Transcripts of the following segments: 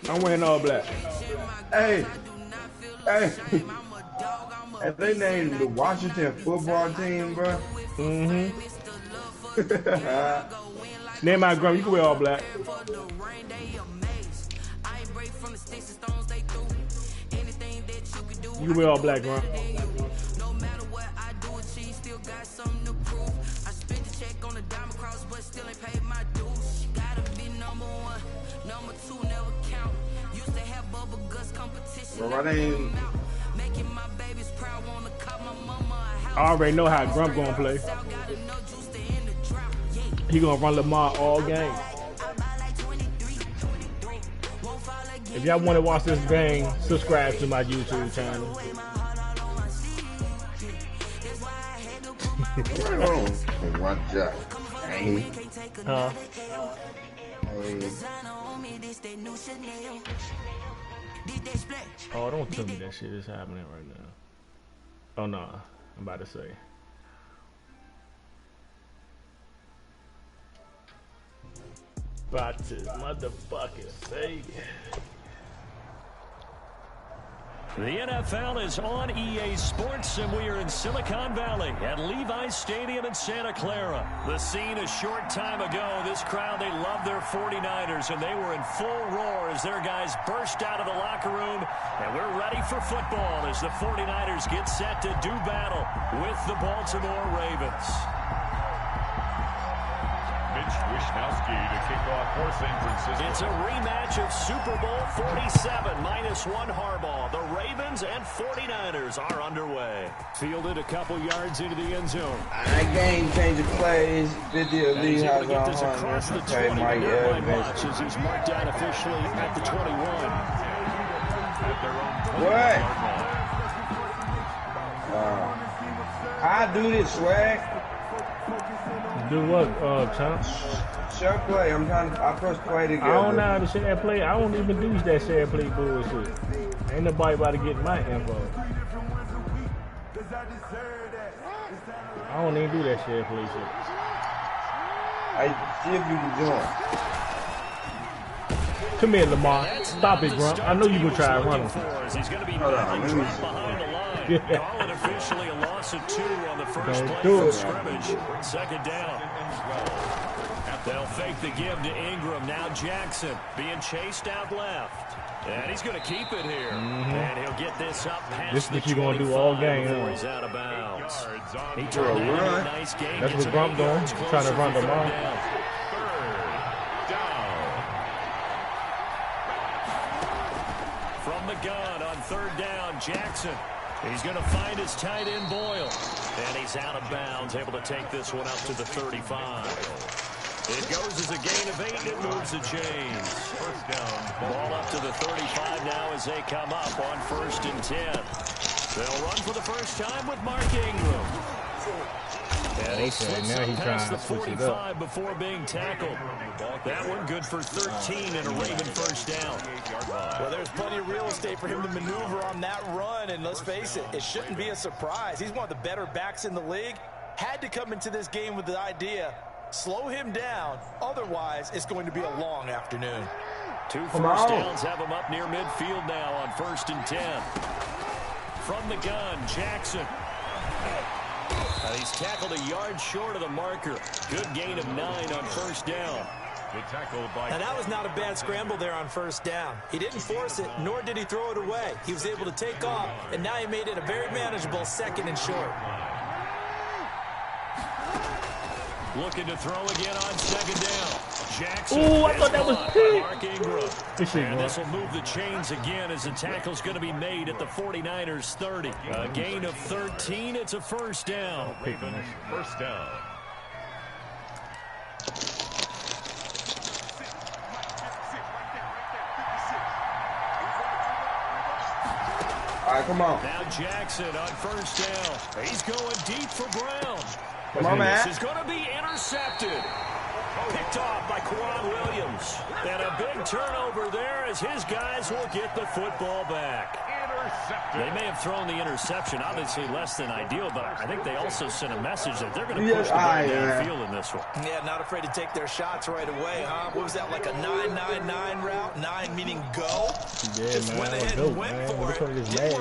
I'm wearing all black. Hey. And they named the Washington football team, bro. Name my grandma, you can wear all black. You can wear all black, bro. Bro, I ain't. I already know how Grump gonna play. He gonna run Lamar all game. If y'all want to watch this game, subscribe to my YouTube channel. Watch out. Huh? Oh, don't tell me that shit is happening right now. Oh no, I'm about to say. About to motherfucking say. The NFL is on EA Sports, and we are in Silicon Valley at Levi's Stadium in Santa Clara. The scene a short time ago, this crowd, they love their 49ers, and they were in full roar as their guys burst out of the locker room. And we're ready for football as the 49ers get set to do battle with the Baltimore Ravens. Wishnowski to kick off for San Francisco. It's a rematch of Super Bowl 47 -1 Harbaugh. The Ravens and 49ers are underway. Fielded a couple yards into the end zone. Game-changing plays. 50 of these has get this across the 20. Mike Evans. As he's marked down officially at the 21. What? I do this, swag. Do what, Chomp? Share play. I press play together. I don't know how to share play. I don't even do that share play bullshit. Ain't nobody about to get my info. I don't even do that share play shit. I see if you can join. Come here, Lamar. Stop it, Grump. I know you gonna try to run him. He's going to be behind the line. Call it officially a loss of 2 on the first play from scrimmage. Second down. They'll fake the give to Ingram. Now Jackson being chased out left. And he's going to keep it here. And he'll get this up past this is what you're going to do all game. He's out of bounds. He turned that into a nice game. That's what Grump doing. Trying to run the ball. From the gun on 3rd down, Jackson. He's going to find his tight end Boyle. And he's out of bounds, able to take this one up to the 35. It goes as a gain of 8, and it moves the chains. First down. Ball up to the 35 now as they come up on 1st and 10. They'll run for the first time with Mark Ingram. And he slips up past the 45 before being tackled. That one good for 13 and a Raven first down. Well, there's plenty of real estate for him to maneuver on that run, and let's face it, it shouldn't be a surprise. He's one of the better backs in the league. Had to come into this game with the idea, slow him down, otherwise it's going to be a long afternoon. 2 first downs have him up near midfield now on 1st and 10. From the gun, Jackson. He's tackled a yard short of the marker. Good gain of 9 on 1st down. Now that was not a bad scramble there on 1st down. He didn't force it, nor did he throw it away. He was able to take off, and now he made it a very manageable 2nd and short. Looking to throw again on 2nd down. Jackson. Ooh, I thought that was Mark Ingram. And this will move the chains again as the tackle's going to be made at the 49ers 30. A gain of 13. It's a 1st down. First down. All right, come on. Now Jackson on 1st down. He's going deep for Brown. Come on, man. This is going to be intercepted. Picked off by Quan Williams. And a big turnover there as his guys will get the football back. They may have thrown the interception, obviously less than ideal, but I think they also sent a message that they're going to push the ball downfield in this one. Yeah, not afraid to take their shots right away, huh? What was that, like a 9-9-9 route? 9 meaning go? Yeah, Just went ahead and went for it.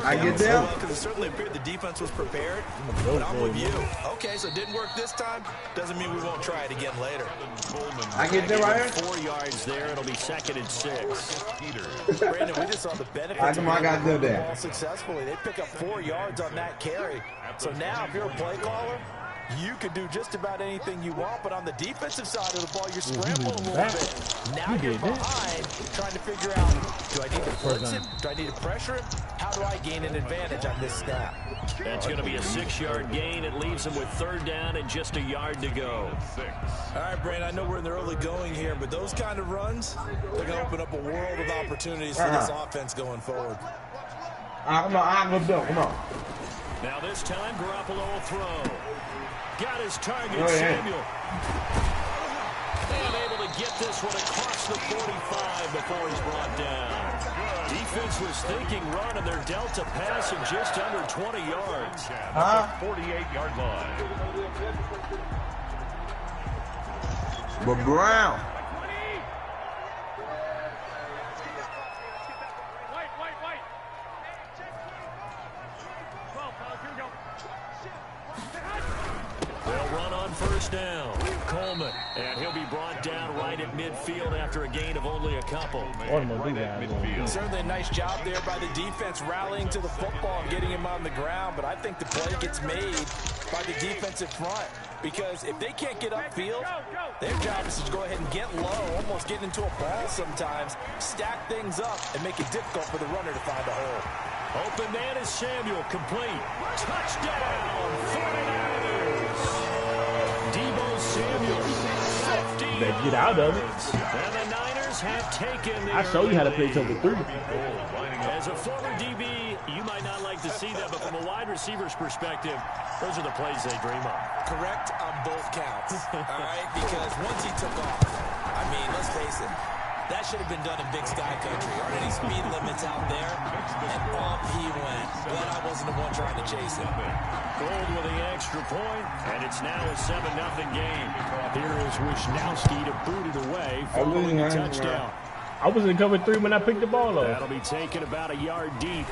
I get down. Because it certainly appeared the defense was prepared, but I'm with you. Okay, so it didn't work this time. Doesn't mean we won't try it again later. I get there right here. 4 yards there. It'll be 2nd and 6. Brandon, we just saw the benefits of the ball successfully. They pick up 4 yards on that carry. So now, if you're a play caller, you can do just about anything you want, but on the defensive side of the ball, you're scrambling a little bit. Now you're behind, trying to figure out, do I need to blitz him? Do I need to pressure him? How do I gain an advantage on this snap? That's going to be a 6-yard gain. It leaves them with 3rd down and just a yard to go. All right, Brandon, I know we're in the early going here, but those kind of runs, they're going to open up a world of opportunities for this offense going forward. Come on. Now this time, Garoppolo will throw. Got his target, Samuel. And able to get this one across the 45 before he's brought down. Defense was thinking run, and they're dealt a pass of just under 20 yards. 48-yard line. But Brown. They'll run on 1st down. Coleman, and he'll be brought down right at midfield after a gain of only a couple. Certainly a nice job there by the defense rallying to the football and getting him on the ground, but I think the play gets made by the defensive front because if they can't get upfield, their job is to go ahead and get low, almost get into a ball sometimes, stack things up, and make it difficult for the runner to find a hole. Open man is Samuel, complete. Touchdown, 49ers. Debo Samuel, 50 They get out of it. And the Niners have taken the I show you how to play cover 3. As a former DB, you might not like to see that, but from a wide receiver's perspective, those are the plays they dream of. Correct on both counts, all right? Because once he took off, I mean, let's face it, that should have been done in Big Sky Country. Aren't any speed limits out there? And off he went. Glad I wasn't the one trying to chase him. Gold with the extra point, and it's now a 7-0 game. Here is Wisnowski to boot it away following a touchdown. I was in cover 3 when I picked the ball up. That'll be taken about a yard deep.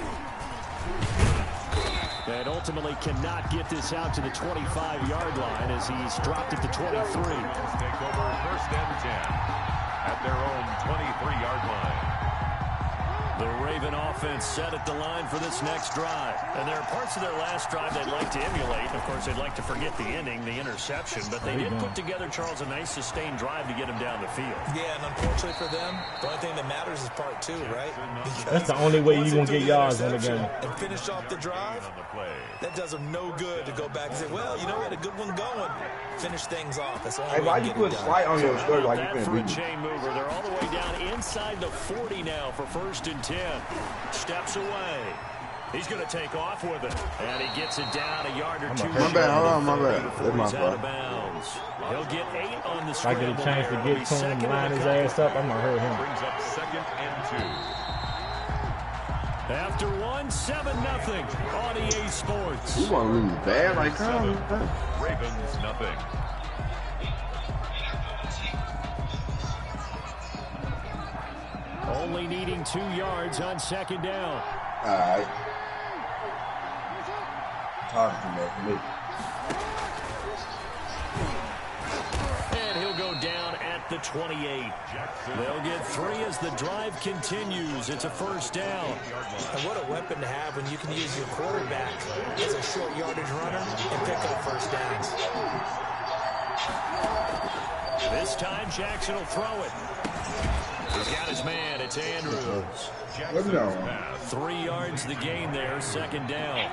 And ultimately cannot get this out to the 25-yard line as he's dropped it to 23. Take over 1st and 10 at their own 23-yard line. The Raven offense set at the line for this next drive. And there are parts of their last drive they'd like to emulate. Of course, they'd like to forget the ending, the interception. But they did put together, Charles, a nice sustained drive to get him down the field. Yeah, and unfortunately for them, the only thing that matters is part 2, right? Because that's the only way you're going to get yards on the game. And finish off the drive, that does them no good to go back and say, well, you know, we had a good one going. Finish things off. That's the only way Why you you get put it done. Slight on your shirt like That you for a can chain mover. They're all the way down inside the 40 now for 1st and 10. Steps away. He's going to take off with it. And he gets it down a yard or 2. My bad, hold on, my bad. That's my He's out of fault. bounds. He'll get 8 on the If I scramble. get a chance to get to him, line his ass up, I'm going to hurt him. Brings up 2nd and 2. After 7-0 on EA Sports. You want to lose bad? Like, come on. Ravens nothing. Only needing 2 yards on 2nd down. All right. Talk to me. And he'll go down at the 28. They'll get 3 as the drive continues. It's a 1st down. And what a weapon to have when you can use your quarterback as a short yardage runner and pick up 1st downs. This time Jackson will throw it. He's got his man. It's Andrews. 3 yards the gain there. 2nd down.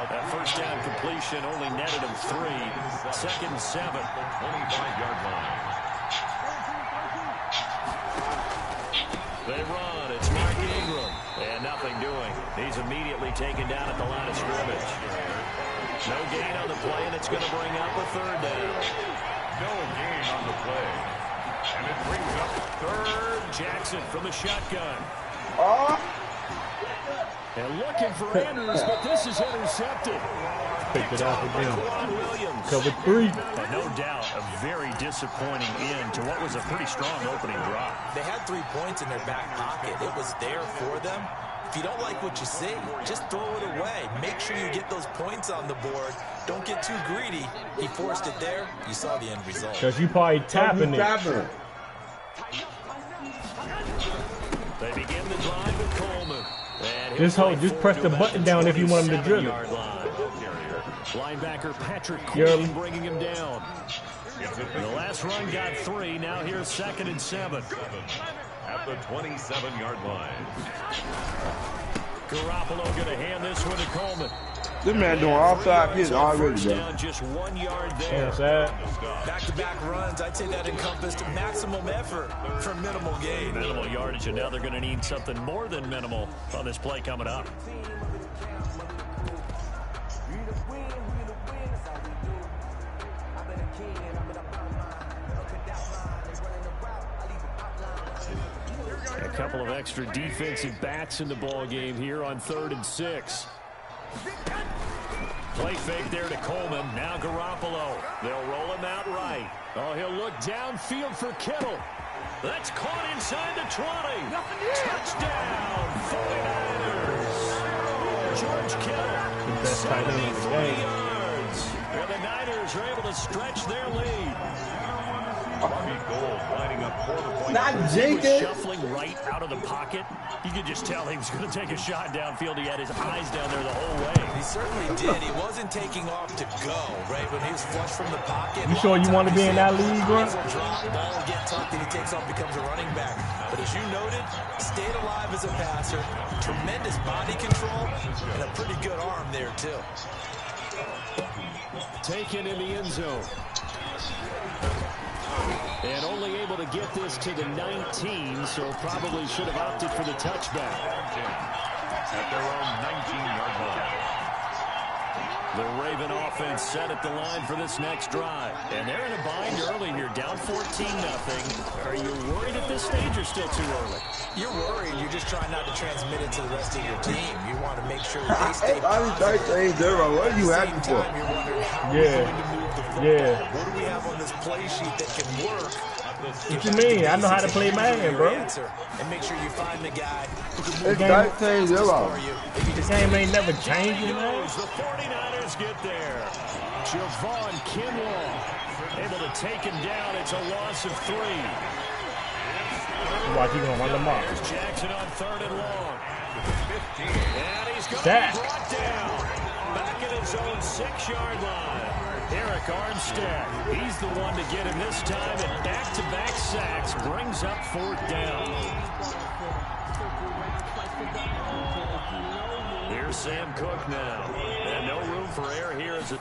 That 1st down completion only netted him 3. 2nd and 7. 25-yard line. They run. It's Mark Ingram. And nothing doing. He's immediately taken down at the line of scrimmage. No gain on the play, and it's going to bring up a 3rd down. No gain on the play. And it brings up 3rd. Jackson from the shotgun. And looking for Andrews, but this is intercepted. Picked it off again. Williams. Cover 3. And no doubt, a very disappointing end to what was a pretty strong opening drive. They had 3 points in their back pocket. It was there for them. If you don't like what you see, just throw it away. Make sure you get those points on the board. Don't get too greedy. He forced it there. You saw the end result. Because you probably tapping it. They begin the drive with Coleman. Just press the button down if you want him to dribble. Linebacker Patrick Queen bringing him down. The last run got 3. Now here's 2nd and 7. At the 27-yard line. Garoppolo going to hand this one to Coleman. This man doing offside hits already, bro. Down just 1 yard there. Back-to-back runs, I'd say that encompassed maximum effort for minimal gain. Minimal yardage, and now they're going to need something more than minimal on this play coming up. A couple of extra defensive backs in the ball game here on 3rd and 6. Play fake there to Coleman. Now Garoppolo. They'll roll him out right. Oh, he'll look downfield for Kittle. That's caught inside the 20. Touchdown, 49ers. George Kittle, 73 yards. And the Niners are able to stretch their lead. Robbie Gould lining up for the point. Not He was Jenkins. shuffling right out of the pocket. You could just tell he was going to take a shot downfield. He had his eyes down there the whole way. He certainly did. He wasn't taking off to go, right? When he was flush from the pocket. You sure you want to be in that league, bro? Drop, ball, get tucked, and he takes off, becomes a running back. But as you noted, stayed alive as a passer, tremendous body control, and a pretty good arm there, too. Taken in the end zone. And only able to get this to the 19, so probably should have opted for the touchback. At their own 19-yard line. The Raven offense set at the line for this next drive. And they're in a bind early here, down 14-0. Are you worried at this stage or still too early? You're worried. You're just trying not to transmit it to the rest of your team. You want to make sure that they stay positive. What are you happy for? Yeah. What do we have on this play sheet that can work? What you mean? I know how to play man, bro. And make sure you find the guy who can move It's 19-0. for you. This game ain't never changing, man. The 49ers get there. Javon Kinlaw able to take him down. It's a loss of 3. Watch, he's going to run them off. There's Jackson on 3rd and long. And he's going to be brought down. Back at his own 6-yard line. Eric Armstead, he's the one to get him this time, and back-to-back sacks brings up 4th down. Here's Sam Cook now, and no room for error here as it.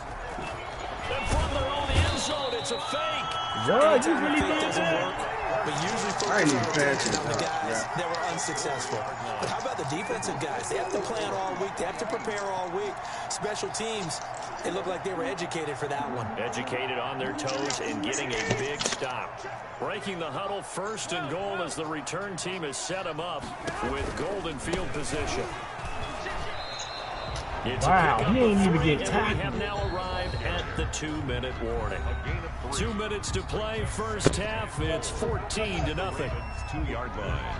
And from their own end zone, it's a fake. Yeah, you really did doesn't that. work, but usually focus on the guys that were unsuccessful. But how about the defensive guys? They have to plan all week. They have to prepare all week. Special teams, it looked like they were educated for that one. Educated on their toes and getting a big stop. Breaking the huddle, 1st and goal as the return team has set them up with golden field position. Wow, he ain't even get We tackled. have now arrived at the 2-minute warning. 2 minutes to play, first half. It's 14-0. 2-yard line.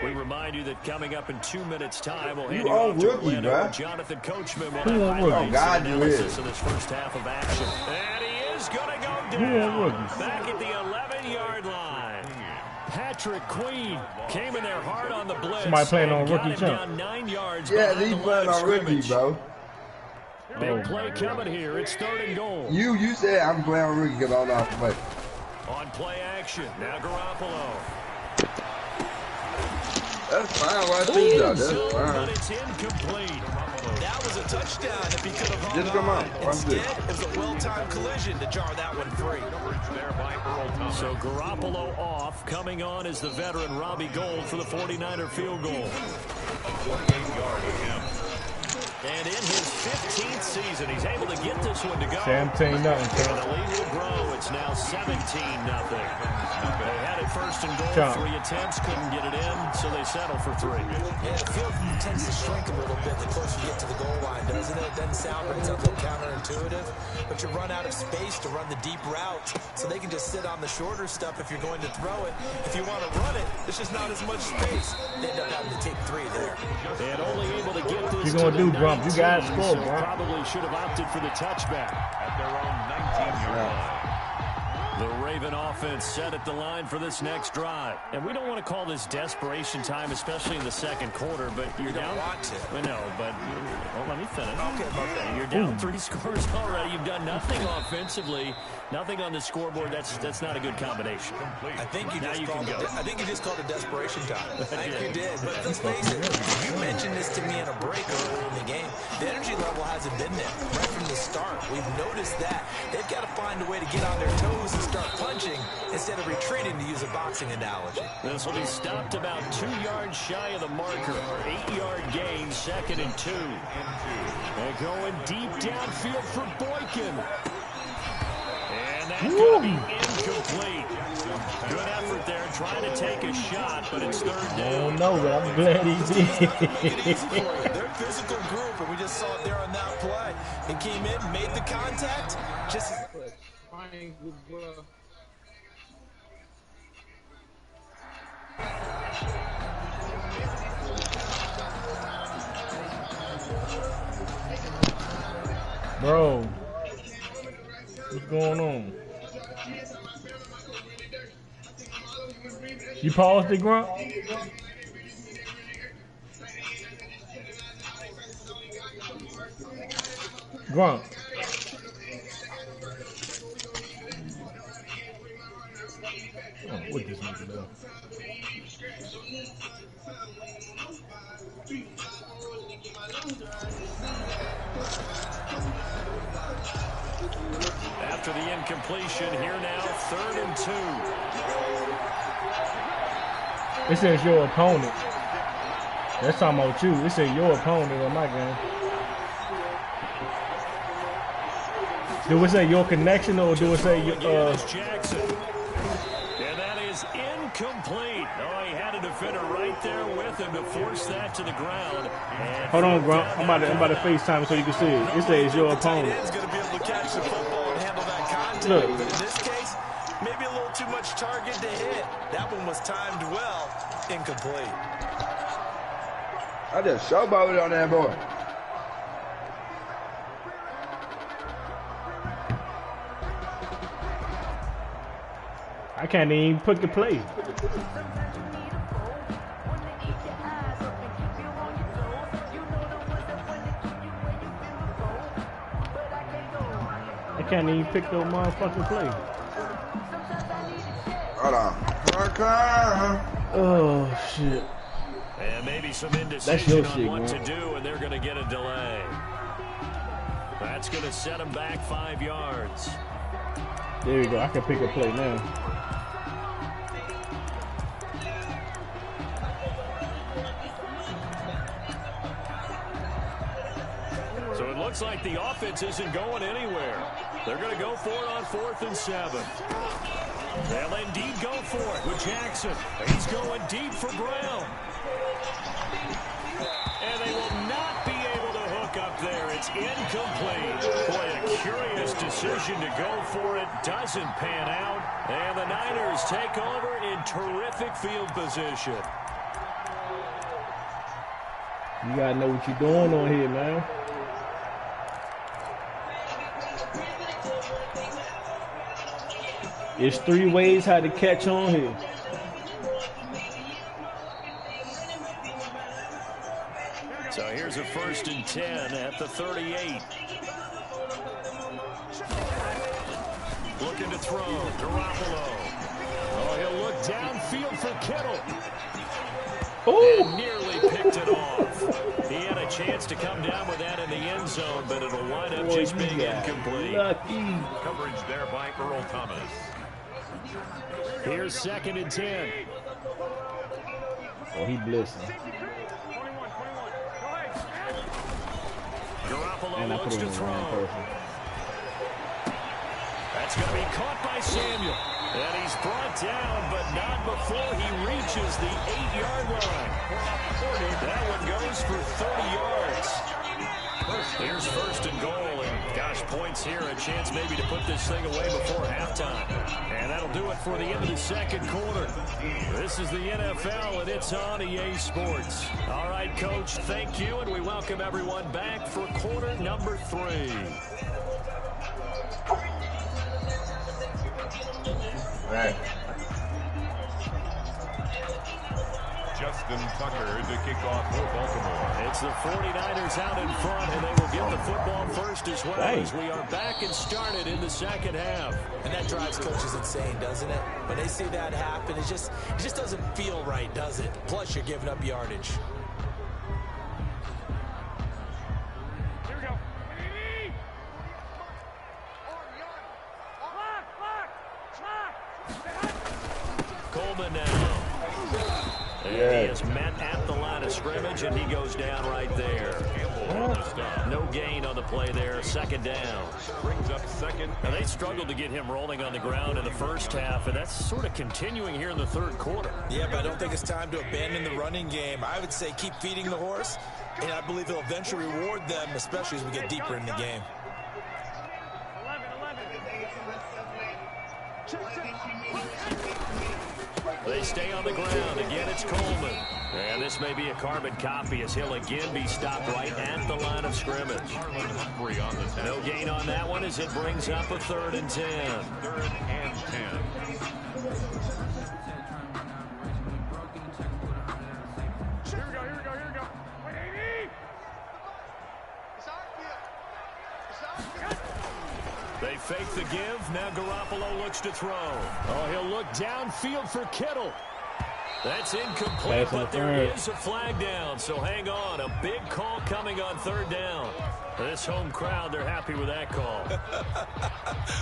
We remind you that coming up in 2 minutes' time, we'll hand You you all off to rookie, Orlando, bruh. where Jonathan Coachman will Who have all rookie? highlights Oh, God, and you analysis is. of this first half of action. And he is going to go Who all down. rookies? Back at the 11-yard line. Patrick Queen came in there hard on the blitz. Somebody playing on and got rookie him jump. down 9 yards Yeah, behind he the playing line of on rookie, scrimmage. bro. Big play coming here. It's 3rd and goal. You said I'm playing on rookie because I don't know how to play. On play action. Now Garoppolo. That's fine. Watch this, though. That's But fine. it's incomplete. That was a touchdown if he could have hung Just come on. Watch Instead, this. it was a well-timed collision to jar that one free. There by Earl Thomas. So Garoppolo off. Coming on is the veteran Robbie Gould for the 49er field goal. 48-yard attempt. And in his 15th season, he's able to get this one to go. 17-0. And the lead will grow. It's now 17-0. They had it first and goal. 3 attempts, couldn't get it in, so they settle for 3. Yeah, the field tends to shrink a little bit the closer you get to the goal line, doesn't it? It doesn't sound right. It sounds a little counterintuitive. But you run out of space to run the deep route, so they can just sit on the shorter stuff if you're going to throw it. If you want to run it, there's just not as much space. They end up having to take 3 there. And only able to get this. You're going to do, Grump. You got to score, so bro. Probably should have opted for the touchback. At their own 19-yard line. The Raven offense set at the line for this next drive. And we don't want to call this desperation time, especially in the second quarter, but you're down. Want to. I know, but let me finish. Okay, okay. You're down 3 scores already. You've done nothing offensively, nothing on the scoreboard. That's not a good combination. I think you just called it desperation time. I think you did. But let's face it, you mentioned this to me in a break earlier in the game. The energy level hasn't been there right from the start. We've noticed that. They've got to find a way to get on their toes and start punching instead of retreating, to use a boxing analogy. This will be stopped about 2 yards shy of the marker. 8-yard gain, 2nd and 2. They're going deep downfield for Boykin. And that's going to be incomplete. Good effort there, trying to take a shot, but it's 3rd down. Oh, no, but I'm glad he did. They're a physical group, and we just saw it there on that play. It came in, made the contact, just... Bro, what's going on? You paused it, Grunt? Grunt. Oh, what this nigga do? After the incompletion, here now, 3rd and 2. It says your opponent. That's talking about you. It says your opponent on my game. Do it say your connection or do it say Jackson. And that is incomplete. Oh, he had a defender right there with him to force that to the ground. And hold on, Grunt. I'm about to FaceTime so you can see it. It says your opponent. He's going to be able to catch the football and handle that contact. Look. But in this case, maybe a little too much target to hit. That one was timed well. Incomplete. I just showboated on that boy. I can't even put the play. I can't even pick no motherfucking play. Hold on. Oh, shit. And maybe some indecision on what to do, and they're going to get a delay. That's going to set them back 5 yards. There you go. I can pick a play now. So it looks like the offense isn't going anywhere. They're going to go for it on 4th and 7. They'll indeed go for it with Jackson. He's going deep for Brown. And they will not be able to hook up there. It's incomplete. Boy, a curious decision to go for it. Doesn't pan out. And the Niners take over in terrific field position. You got to know what you're doing on here, man. There's 3 ways how to catch on here. So here's a 1st and 10 at the 38. Looking to throw. Garoppolo. Oh, he'll look downfield for Kittle. And nearly picked it off. He had a chance to come down with that in the end zone, but it'll wind up just being incomplete. Coverage there by Earl Thomas. Here's 2nd and 10. Oh, he blitzing. Garoppolo And I put looks him to in the wrong throw. person. That's going to be caught by Samuel. And he's brought down, but not before he reaches the 8-yard line. That one goes for 30 yards. Here's first and goal, and gosh, points here, a chance maybe to put this thing away before halftime. And that'll do it for the end of the second quarter. This is the NFL, and it's on EA Sports. All right, Coach, thank you, and we welcome everyone back for quarter number 3. Right. Justin Tucker to kick off for Baltimore. It's the 49ers out in front, and they will get the football first as well as we are back and started in the second half. And that drives coaches insane, doesn't it? When they see that happen, it just doesn't feel right, does it? Plus, you're giving up yardage. Here we go. Coleman now. And he is met at the line of scrimmage, and he goes down right there. No gain on the play there. Second down. Brings up second. Now, they struggled to get him rolling on the ground in the first half, and that's sort of continuing here in the third quarter. Yeah, but I don't think it's time to abandon the running game. I would say keep feeding the horse, and I believe he'll eventually reward them, especially as we get deeper in the game. 11. They stay on the ground. Again, it's Coleman. And this may be a carbon copy as he'll again be stopped right at the line of scrimmage. No gain on that one as it brings up a 3rd and 10. 3rd and 10. Here we go. They fake the give. Now Garoppolo looks to throw. Oh, he'll look downfield for Kittle. That's incomplete, but there is a flag down, so hang on. A big call coming on 3rd down. This home crowd, they're happy with that call.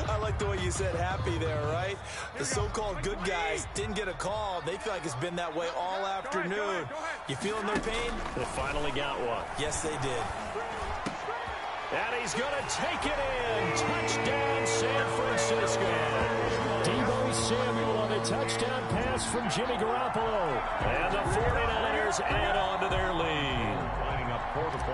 I like the way you said happy there, right? The so-called good guys didn't get a call. They feel like it's been that way all afternoon. You feeling their pain? They finally got one. Yes, they did. And he's going to take it in. Touchdown, San Francisco. Deebo Samuel on a touchdown pass from Jimmy Garoppolo. And the 49ers add on to their lead.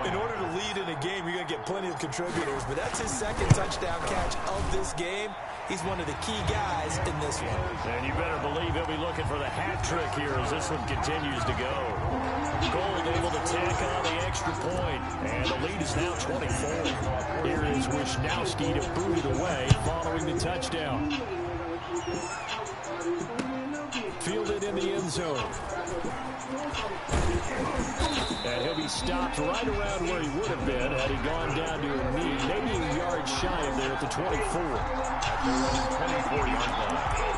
In order to lead in a game, you're going to get plenty of contributors, but that's his second touchdown catch of this game. He's one of the key guys in this one. And you better believe he'll be looking for the hat trick here as this one continues to go. Gold able to tack on the extra point, and the lead is now 24. Here is Wisnowski to boot it away following the touchdown. Fielded in the end zone. And he'll be stopped right around where he would have been had he gone down to a knee, maybe a yard shy of there at the 24. At the 24-yard line.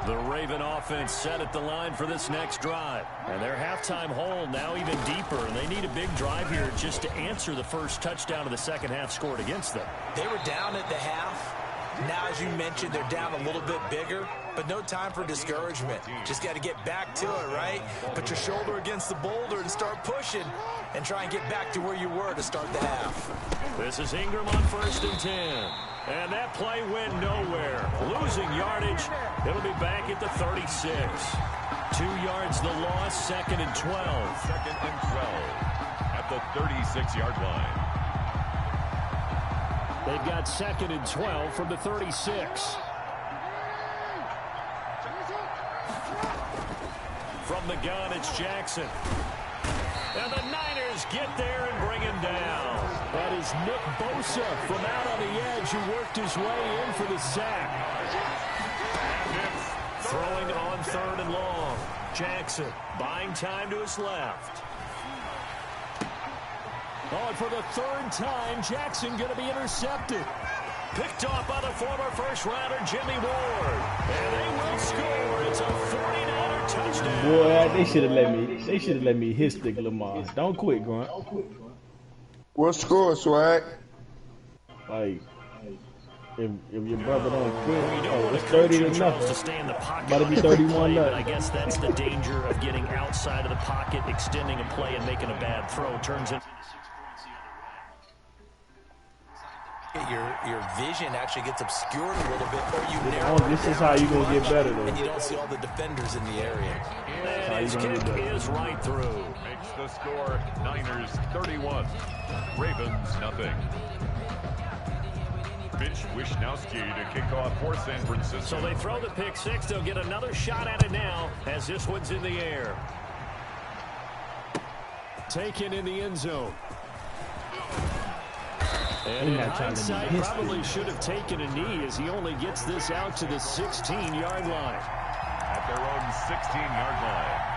The Raven offense set at the line for this next drive. And their halftime hole now even deeper, and they need a big drive here just to answer the first touchdown of the second half scored against them. They were down at the half. Now, as you mentioned, they're down a little bit bigger, but no time for discouragement. Just got to get back to it, right? Put your shoulder against the boulder and start pushing and try and get back to where you were to start the half. This is Ingram on 1st and 10. And that play went nowhere. Losing yardage. It'll be back at the 36. 2 yards the loss, 2nd and 12. 2nd and 12 at the 36-yard line. They've got 2nd and 12 from the 36. From the gun, it's Jackson. And the Niners get there and bring him down. That is Nick Bosa from out on the edge who worked his way in for the sack. Throwing on 3rd and long. Jackson buying time to his left. Oh, and for the 3rd time, Jackson going to be intercepted. Picked off by the former first-rounder Jimmy Ward. And they will score. It's a 49er touchdown. Boy, they should have let me hit stick Lamar. Don't quit, Grunt. What score, Swag? Like, if your brother don't quit, You don't want it's to coach 30 to Charles to nothing. stay in the pocket. About to be on every 31 play, but nothing. I guess that's the danger of getting outside of the pocket, extending a play, and making a bad throw. Turns in. Your vision actually gets obscured a little bit, or you narrow Oh, this is how you gonna get better, though. and you don't see all the defenders in the area. And his kick is right through. Makes the score Niners 31, Ravens nothing. Mitch Wishnowsky to kick off for San Francisco. So they throw the pick six. They'll get another shot at it now as this one's in the air. Taken in the end zone. And in hindsight, probably should have taken a knee as he only gets this out to the 16-yard line. At their own 16-yard line.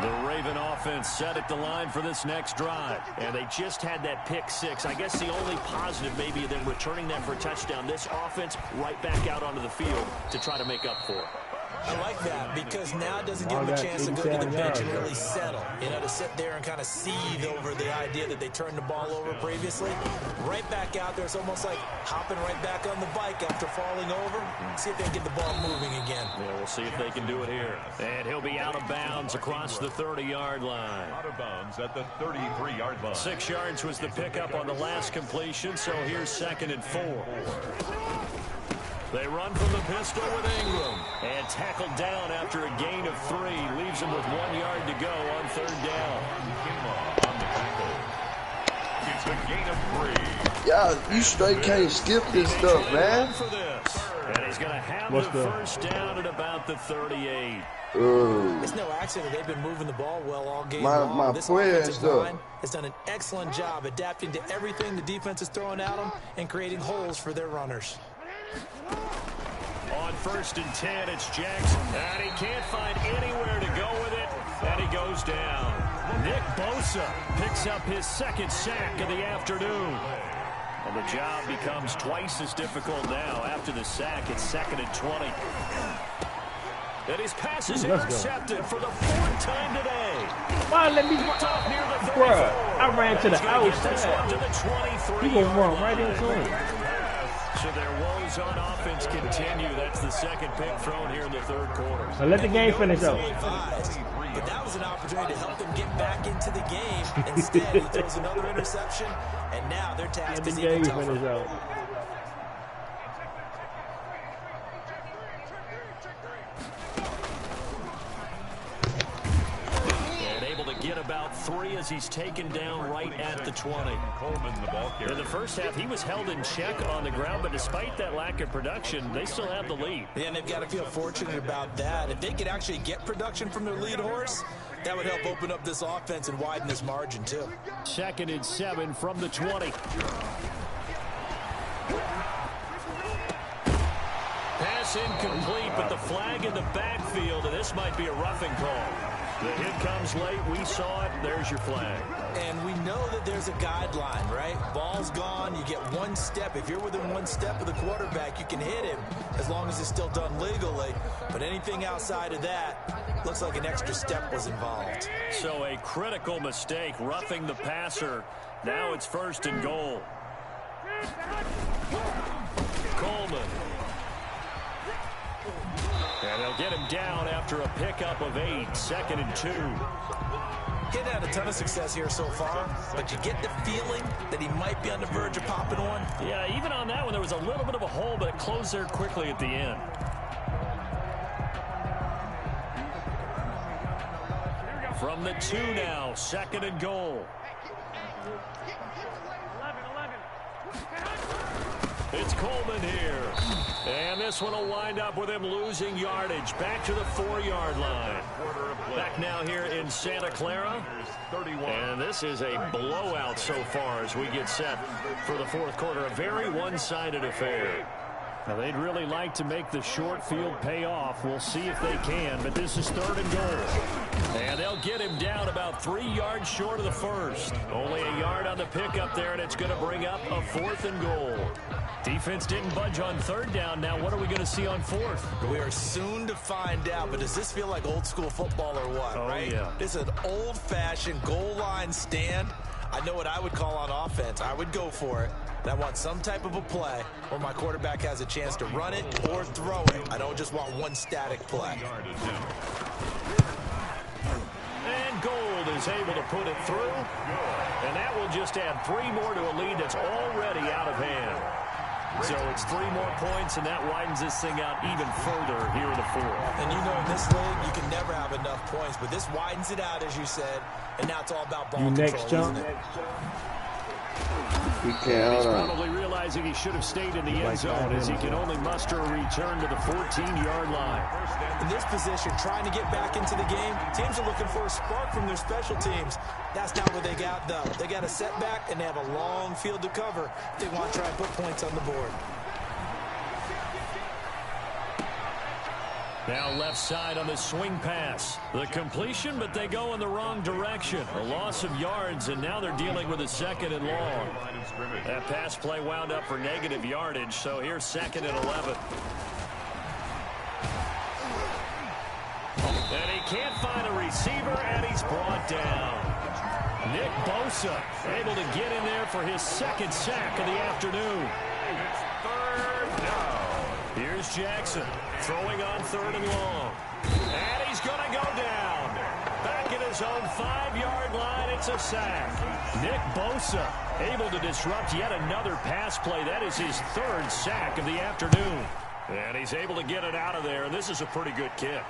The Raven offense set at the line for this next drive. And they just had that pick six. I guess the only positive maybe them returning that for a touchdown. This offense right back out onto the field to try to make up for it. I like that because now it doesn't give them a chance to go to the bench and really settle. You know, to sit there and kind of seethe over the idea that they turned the ball over previously. Right back out there, it's almost like hopping right back on the bike after falling over. See if they can get the ball moving again. Yeah, we'll see if they can do it here. And he'll be out of bounds across the 30-yard line. Out of bounds at the 33-yard line. 6 yards was the pickup on the last completion, so here's 2nd and 4. They run from the pistol with Ingram. And tackled down after a gain of 3. Leaves him with 1 yard to go on 3rd down. On the tackle. It's a gain of 3. Yeah, you straight can't skip this stuff, man. For this. And he's going to have the first down at about the 38. It's no accident they've been moving the ball well all game long. This offensive line has done an excellent job adapting to everything the defense is throwing at them and creating holes for their runners. On 1st and 10, it's Jackson. And he can't find anywhere to go with it. And he goes down. Nick Bosa picks up his 2nd sack of the afternoon. And the job becomes twice as difficult now. After the sack, it's 2nd and 20. And his pass is intercepted for the 4th time today. Why let me Top near the 34. Bruh, I ran to the outside. To the 23. He gonna run right into him. So their woes on offense continue. That's the 2nd pick thrown here in the 3rd quarter. Now let the game finish up. But that was an opportunity to help them get back into the game. Instead, he throws another interception, and now their task is even tougher. Get about 3 as he's taken down right at the 20. Coleman, the ball carrier. In the first half, he was held in check on the ground, but despite that lack of production, they still have the lead. Yeah, and they've got to feel fortunate about that. If they could actually get production from their lead horse, that would help open up this offense and widen this margin, too. 2nd and 7 from the 20. Pass incomplete, but the flag in the backfield, and this might be a roughing call. The hit comes late. We saw it. There's your flag. And we know that there's a guideline, right? Ball's gone. You get 1 step. If you're within 1 step of the quarterback, you can hit him as long as it's still done legally. But anything outside of that, looks like an extra step was involved. So a critical mistake, roughing the passer. Now it's 1st and goal. Coleman. And they'll get him down after a pickup of 8, 2nd and 2. He hadn't had a ton of success here so far, but you get the feeling that he might be on the verge of popping one. Yeah, even on that one, there was a little bit of a hole, but it closed there quickly at the end. From the 2 now, 2nd and goal. It's Coleman here. And this one will wind up with him losing yardage. Back to the 4-yard line. Back now here in Santa Clara. And this is a blowout so far as we get set for the 4th quarter. A very one-sided affair. Now, they'd really like to make the short field pay off. We'll see if they can, but this is 3rd and goal. And they'll get him down about 3 yards short of the 1st. Only a yard on the pickup there, and it's going to bring up a 4th and goal. Defense didn't budge on 3rd down. Now, what are we going to see on 4th? We are soon to find out, but does this feel like old school football or what, right? Yeah. This is an old-fashioned goal line stand. I know what I would call on offense. I would go for it. And I want some type of a play where my quarterback has a chance to run it or throw it. I don't just want one static play. And Gold is able to put it through. And that will just add 3 more to a lead that's already out of hand. So it's 3 more points, and that widens this thing out even further here in the 4th. And you know, in this league, you can never have enough points, but this widens it out, as you said, and now it's all about ball control, isn't it? He can't. He's probably realizing he should have stayed in the end zone as he can only muster a return to the 14-yard line. In this position, trying to get back into the game, teams are looking for a spark from their special teams. That's not what they got, though. They got a setback, and they have a long field to cover if they want to try and put points on the board. Now left side on the swing pass. The completion, but they go in the wrong direction. A loss of yards, and now they're dealing with a 2nd and long. That pass play wound up for negative yardage, so here's 2nd and 11. And he can't find a receiver, and he's brought down. Nick Bosa able to get in there for his 2nd sack of the afternoon. It's 3rd down. Here's Jackson throwing on 3rd and long. And he's going to go down. Back at his own 5-yard line, it's a sack. Nick Bosa able to disrupt yet another pass play. That is his 3rd sack of the afternoon. And he's able to get it out of there, and this is a pretty good kick.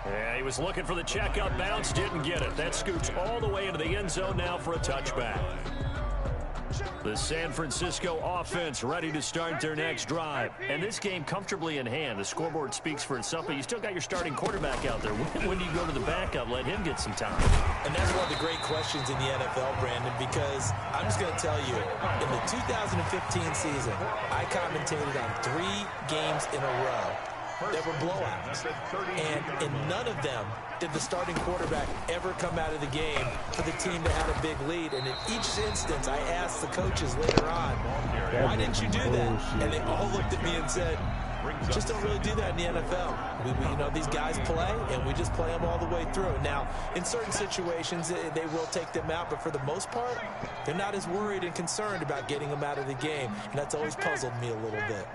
Yeah, he was looking for the checkup bounce, didn't get it. That scoots all the way into the end zone now for a touchback. The San Francisco offense ready to start their next drive. And this game comfortably in hand. The scoreboard speaks for itself, but you still got your starting quarterback out there. When do you go to the backup? Let him get some time. And that's one of the great questions in the NFL, Brandon, because I'm just going to tell you, in the 2015 season, I commentated on 3 games in a row that were blowouts. And in none of them did the starting quarterback ever come out of the game for the team that had a big lead. And in each instance, I asked the coaches later on, why didn't you do that? And they all looked at me and said, just don't really do that in the NFL. You know, these guys play, and we just play them all the way through. Now, in certain situations, they will take them out, but for the most part, they're not as worried and concerned about getting them out of the game. And that's always puzzled me a little bit.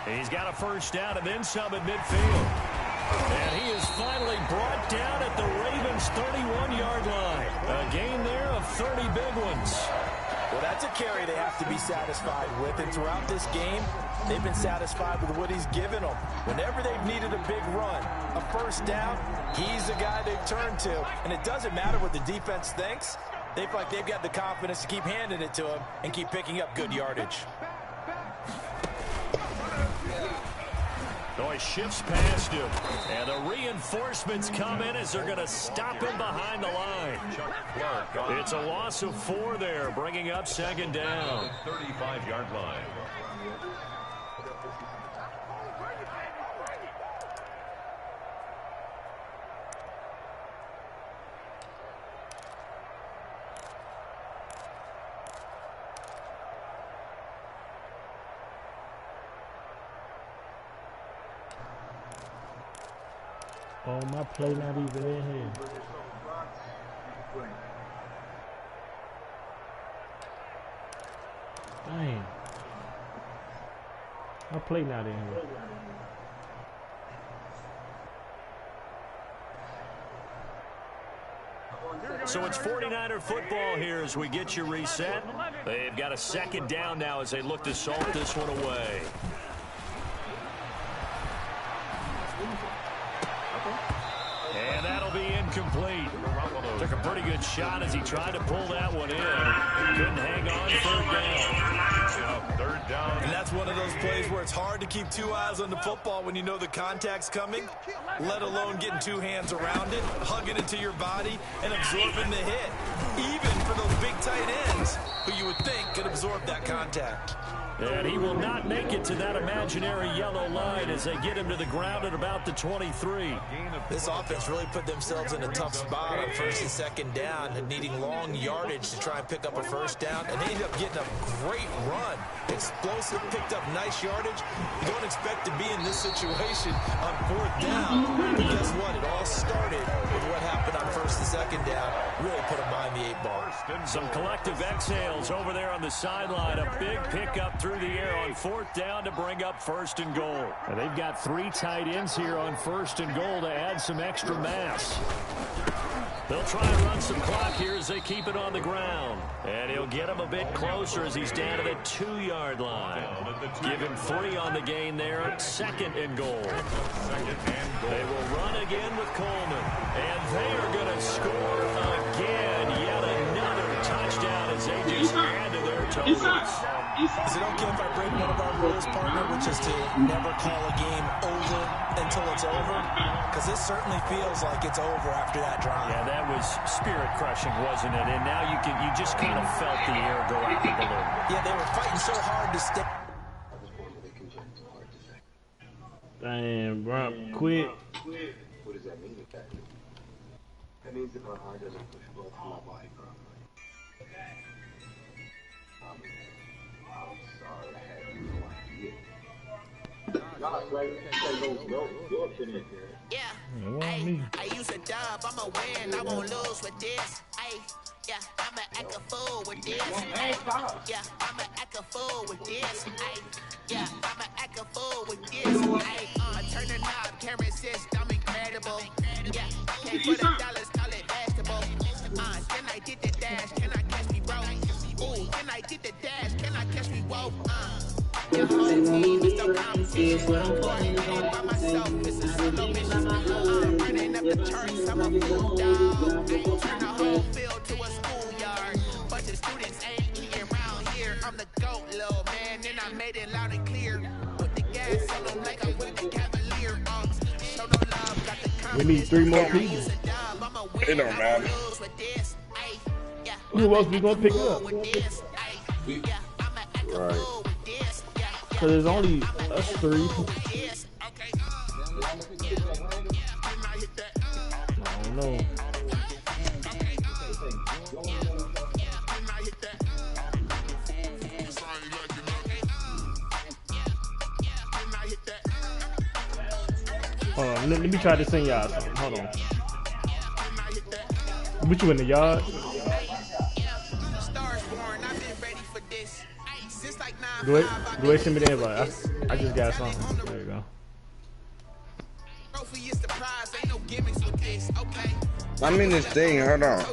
He's got a 1st down and then some at midfield. And he is finally brought down at the Ravens' 31-yard line. A gain there of 30 big ones. Well, that's a carry they have to be satisfied with. And throughout this game, they've been satisfied with what he's given them. Whenever they've needed a big run, a 1st down, he's the guy they've turned to. And it doesn't matter what the defense thinks. They feel like they've got the confidence to keep handing it to him and keep picking up good yardage. So he shifts past him. And the reinforcements come in as they're going to stop him behind the line. It's a loss of 4 there, bringing up 2nd down. 35-yard line. Oh, my play not even in here. Dang. My play not in here. So it's 49er football here as we get you reset. They've got a 2nd down now as they look to salt this one away. And that'll be incomplete. Took a pretty good shot as he tried to pull that one in. Couldn't hang on. 3rd down. And that's one of those plays where it's hard to keep 2 eyes on the football when you know the contact's coming, let alone getting 2 hands around it, hugging it to your body, and absorbing the hit. Even for those big tight ends who you would think could absorb that contact. And he will not make it to that imaginary yellow line as they get him to the ground at about the 23. This offense really put themselves in a tough spot on first and second down and needing long yardage to try and pick up a first down. And they ended up getting a great run. Explosive, picked up nice yardage. You don't expect to be in this situation on fourth down. But guess what? It all started with what happened on first and second down. Really put them behind the 8 ball. Some collective exhales over there on the sideline. A big pickup through the air on fourth down to bring up first and goal. And they've got 3 tight ends here on first and goal to add some extra mass. They'll try and run some clock here as they keep it on the ground. And he'll get him a bit closer as he's down to the 2-yard line. Give him 3 on the gain there. Second and goal. They will run again with Coleman. And they are going to score again. Yet another touchdown as they just add to their totals. Is it okay if I break one of our rules, partner, which is to never call a game over until it's over? Because this certainly feels like it's over after that drive. Yeah, that was spirit-crushing, wasn't it? And now you just kind of felt the air go out the balloon. Yeah, they were fighting so hard to stay. Damn, bro, quit. What does that mean exactly? That means that my heart doesn't push blood through my body properly. I'm sorry, I had no idea. Yeah, I use a dub, I'm a win, I won't lose with this. Yeah, I'ma act a fool with this. Yeah, I'ma act a fool with this. Yeah, I'ma act a fool with this. Turn the knob, camera assist, I'm incredible. Yeah, can't put $1, call it vegetable. Can I get the dash? Can I catch me, bro? Ooh, can I get the dash? Can I catch me, whoa? Your whole team is no competition. By myself, it's a solo mission. Running up the charts, I'm a fool dog. Turn the whole field to a schoolyard. Bunch of students ain't eating around here. I'm the GOAT, little man, and I made it loud and clear. Put the gas on them like I'm with the Cavalier. Show no love, got the We need 3 more people. It don't matter. Who else we gonna pick up? Right. Cause there's only us 3. I don't know. Hold on, let me try to sing y'all something. Hold on. What you in the yard? Go ahead, send me the invite. I just got something. There you go. I'm in this thing. Hold on.